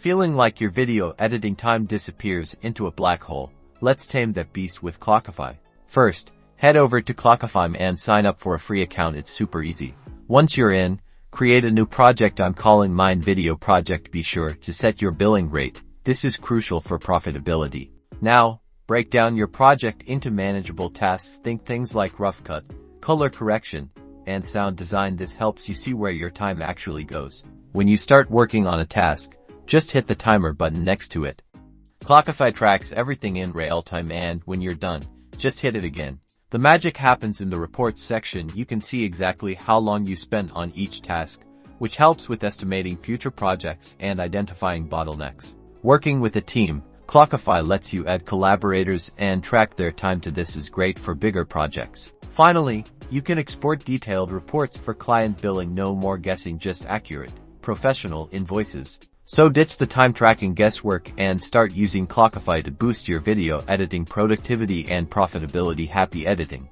Feeling like your video editing time disappears into a black hole? Let's tame that beast with Clockify. First, head over to Clockify and sign up for a free account. It's super easy. Once you're in, create a new project. I'm calling mine Video Project. Be sure to set your billing rate. This is crucial for profitability. Now, break down your project into manageable tasks. Think things like rough cut, color correction, and sound design. This helps you see where your time actually goes. When you start working on a task, just hit the timer button next to it. Clockify tracks everything in real time, and when you're done, just hit it again. The magic happens in the reports section. You can see exactly how long you spent on each task, which helps with estimating future projects and identifying bottlenecks. Working with a team, Clockify lets you add collaborators and track their time too. This is great for bigger projects. Finally, you can export detailed reports for client billing. No more guessing, just accurate, professional invoices. So ditch the time tracking guesswork and start using Clockify to boost your video editing productivity and profitability. Happy editing!